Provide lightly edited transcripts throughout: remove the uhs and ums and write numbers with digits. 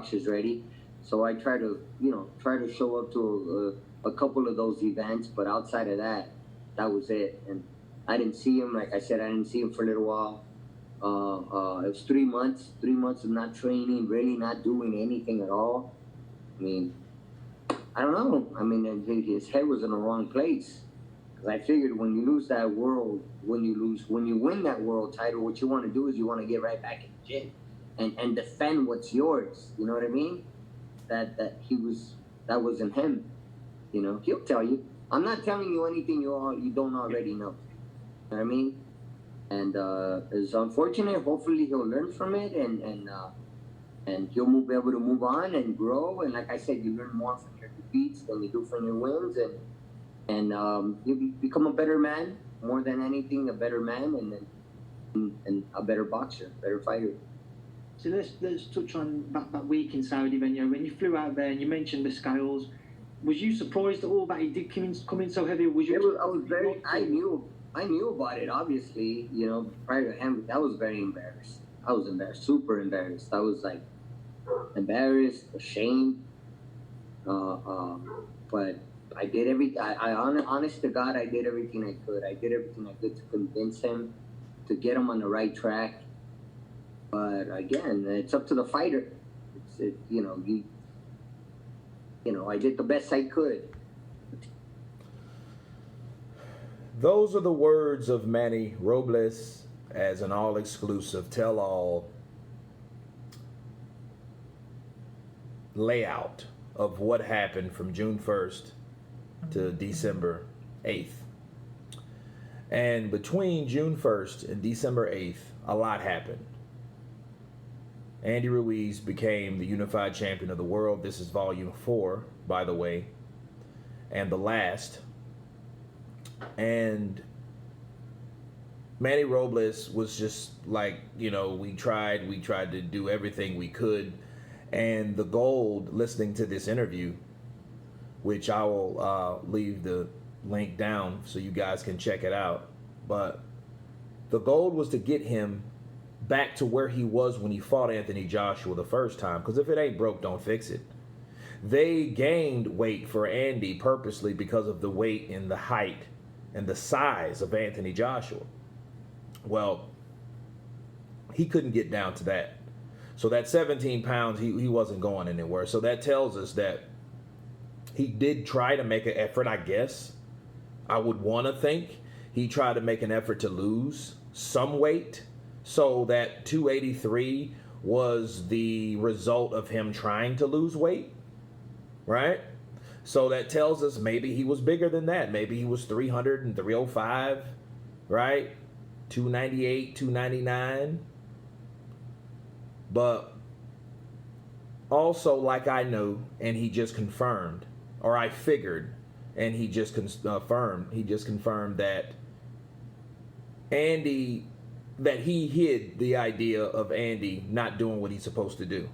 boxers ready. So I try to, try to show up to a couple of those events, but outside of that, that was it. And I didn't see him. Like I said, I didn't see him for a little while. It was 3 months of not training, really not doing anything at all. I mean, I don't know. I mean, his head was in the wrong place. Because I figured when you lose that world, when you win that world title, what you want to do is you want to get right back in the gym and defend what's yours. You know what I mean? That wasn't him. You know, he'll tell you. I'm not telling you anything you don't already know. You know what I mean? And it's unfortunate. Hopefully he'll learn from it and he'll be able to move on and grow. And like I said, you learn more from your defeats than you do from your wins. And you become a better man, more than anything, a better man and a better boxer, better fighter. So let's touch on that week in Saudi, when you flew out there and you mentioned the scales. Was you surprised at all that he did come in so heavy? I knew about it, obviously, prior to him. I was very embarrassed. I was embarrassed, super embarrassed. I was like embarrassed, ashamed. But I did everything. Honest to God, I did everything I could. I did everything I could to convince him, to get him on the right track. But again, it's up to the fighter. I did the best I could. Those are the words of Manny Robles as an all-exclusive, tell-all layout of what happened from June 1st to December 8th. And between June 1st and December 8th, a lot happened. Andy Ruiz became the unified champion of the world. This is volume 4, by the way, and the last. And Manny Robles was just like, we tried to do everything we could. And the gold, listening to this interview, which I will leave the link down so you guys can check it out. But the goal was to get him back to where he was when he fought Anthony Joshua the first time. Because if it ain't broke, don't fix it. They gained weight for Andy purposely because of the weight and the height and the size of Anthony Joshua. Well, he couldn't get down to that. So that 17 pounds, he wasn't going anywhere. So that tells us that he did try to make an effort, I guess. I would want to think he tried to make an effort to lose some weight. So that 283 was the result of him trying to lose weight, right? So that tells us maybe he was bigger than that. Maybe he was 300 and 305, right? 298, 299. But also, like I knew, and he just confirmed, or I figured, and he just confirmed that that he hid the idea of Andy not doing what he's supposed to do.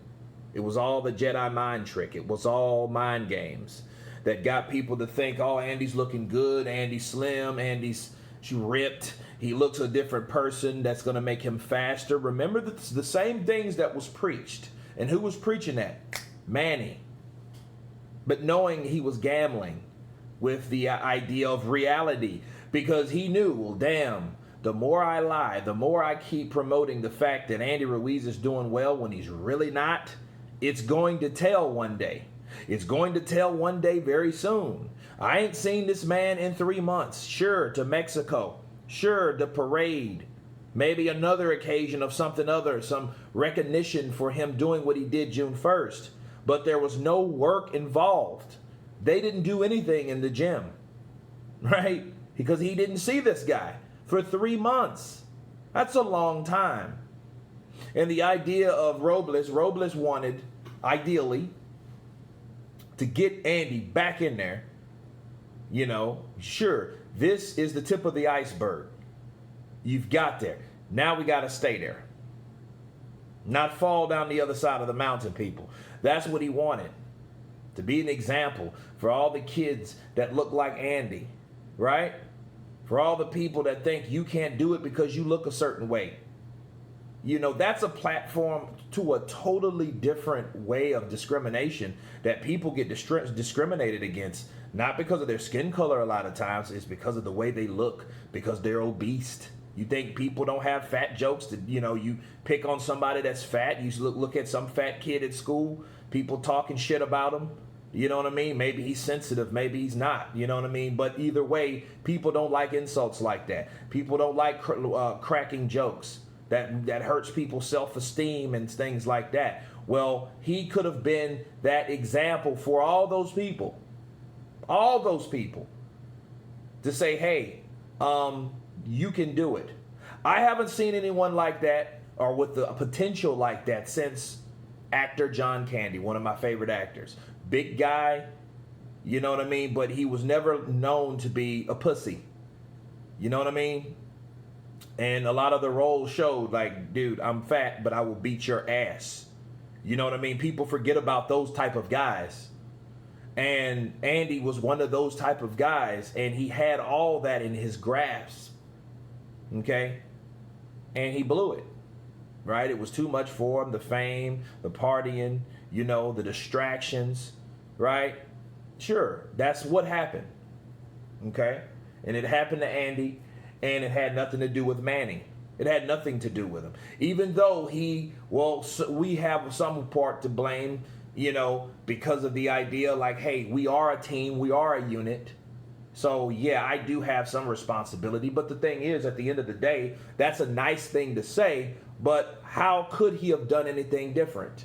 It was all the Jedi mind trick. It was all mind games that got people to think, oh, Andy's looking good, Andy's slim, Andy's ripped, he looks a different person, that's going to make him faster. Remember the same things that was preached. And who was preaching that? Manny. But knowing he was gambling with the idea of reality, because he knew, well, damn, the more I lie, the more I keep promoting the fact that Andy Ruiz is doing well when he's really not, it's going to tell one day. It's going to tell one day very soon. I ain't seen this man in 3 months. Sure, to Mexico. Sure, the parade. Maybe another occasion of something other, some recognition for him doing what he did June 1st. But there was no work involved. They didn't do anything in the gym, right? Because he didn't see this guy for 3 months. That's a long time. And the idea of Robles wanted, ideally, to get Andy back in there. Sure, this is the tip of the iceberg. You've got there. Now we got to stay there. Not fall down the other side of the mountain, people. That's what he wanted. To be an example for all the kids that look like Andy, right? For all the people that think you can't do it because you look a certain way. You know, that's a platform to a totally different way of discrimination that people get discriminated against, not because of their skin color a lot of times, it's because of the way they look, because they're obese. You think people don't have fat jokes? That, you know, you pick on somebody that's fat, you look at some fat kid at school, people talking shit about him. You know what I mean? Maybe he's sensitive, maybe he's not. You know what I mean? But either way, people don't like insults like that. People don't like cracking jokes. That hurts people's self-esteem and things like that. Well, he could have been that example for all those people. All those people. To say, hey, you can do it. I haven't seen anyone like that or with the potential like that since actor John Candy, one of my favorite actors. Big guy, you know what I mean? But he was never known to be a pussy. You know what I mean? And a lot of the roles showed like, dude, I'm fat, but I will beat your ass. You know what I mean? People forget about those type of guys. And Andy was one of those type of guys, and he had all that in his grasp. Okay? And he blew it. Right? It was too much for him. The fame, the partying, you know, the distractions. Right? Sure, that's what happened. Okay? And it happened to Andy. And it had nothing to do with Manny. It had nothing to do with him. Even though we have some part to blame, you know, because of the idea like, hey, we are a team, we are a unit. So, yeah, I do have some responsibility. But the thing is, at the end of the day, that's a nice thing to say. But how could he have done anything different?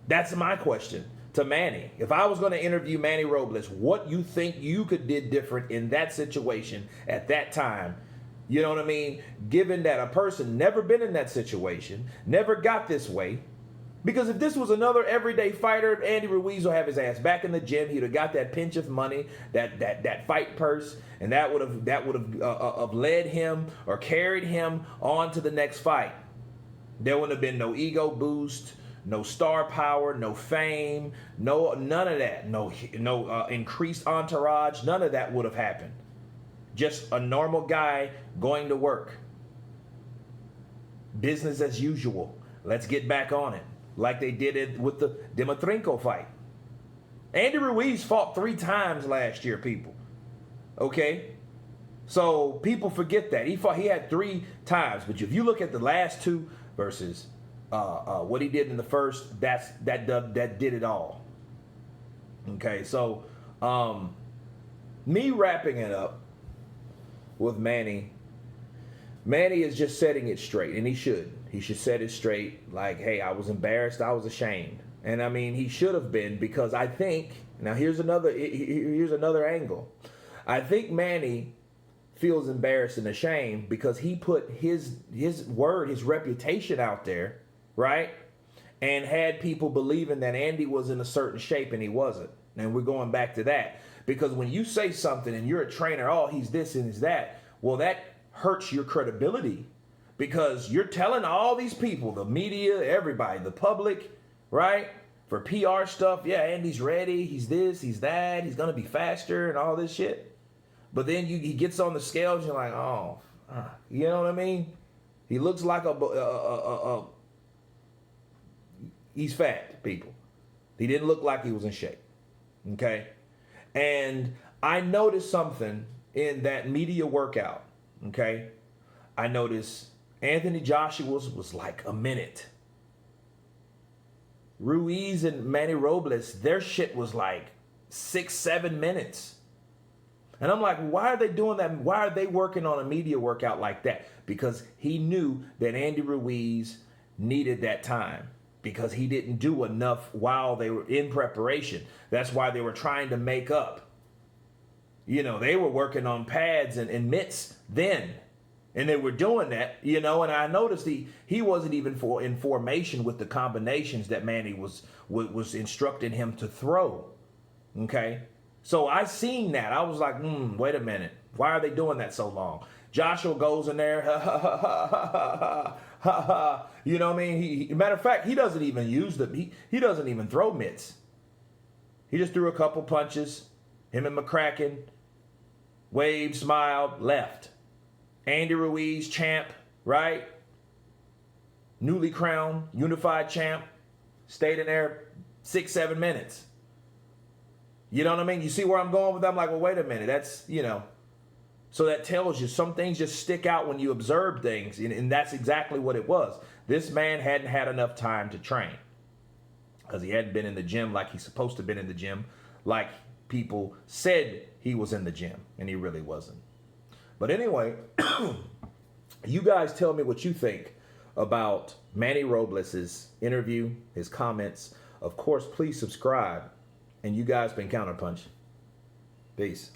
That's my question to Manny. If I was going to interview Manny Robles, what you think you could did different in that situation at that time? You know what I mean? Given that a person never been in that situation, never got this way. Because if this was another everyday fighter, Andy Ruiz will have his ass back in the gym. He'd have got that pinch of money, that fight purse, and that would have led him or carried him on to the next fight. There wouldn't have been no ego boost. No star power, no fame, none of that. No increased entourage. None of that would have happened. Just a normal guy going to work. Business as usual. Let's get back on it. Like they did it with the Dimitrenko fight. Andy Ruiz fought 3 times last year, people. Okay? So people forget that. He had 3 times. But if you look at the last 2 versus what he did in the first, that did it all. Okay, so me wrapping it up with Manny is just setting it straight, and he should set it straight. Like, hey, I was embarrassed, I was ashamed, and I mean he should have been, because I think now here's another angle. I think Manny feels embarrassed and ashamed because he put his word, his reputation out there. Right? And had people believing that Andy was in a certain shape and he wasn't. And we're going back to that. Because when you say something and you're a trainer, oh, he's this and he's that, well, that hurts your credibility. Because you're telling all these people, the media, everybody, the public, right? For PR stuff, yeah, Andy's ready, he's this, he's that, he's going to be faster and all this shit. But then he gets on the scales, you're like, oh, you know what I mean? He looks like he's fat, people. He didn't look like he was in shape. Okay? And I noticed something in that media workout. Okay? I noticed Anthony Joshua's was like a minute. Ruiz and Manny Robles, their shit was like 6-7 minutes. And I'm like, why are they doing that? Why are they working on a media workout like that? Because he knew that Andy Ruiz needed that time. Because he didn't do enough while they were in preparation. That's why they were trying to make up. You know, they were working on pads and mitts then. And they were doing that, you know, and I noticed he wasn't even in formation with the combinations that Manny was instructing him to throw. Okay? So I seen that. I was like, wait a minute. Why are they doing that so long? Joshua goes in there, you know what I mean? Matter of fact, he doesn't even use he doesn't even throw mitts. He just threw a couple punches. Him and McCracken, waved, smiled, left. Andy Ruiz, champ, right? newly crowned, unified champ, stayed in there 6-7 minutes. You know what I mean? You see where I'm going with that? I'm like, well, wait a minute. That's, so that tells you some things just stick out when you observe things. And that's exactly what it was. This man hadn't had enough time to train because he hadn't been in the gym like he's supposed to have been in the gym, like people said he was in the gym, and he really wasn't. But anyway, you guys tell me what you think about Manny Robles' interview, his comments. Of course, please subscribe. And you guys been Counterpunch. Peace.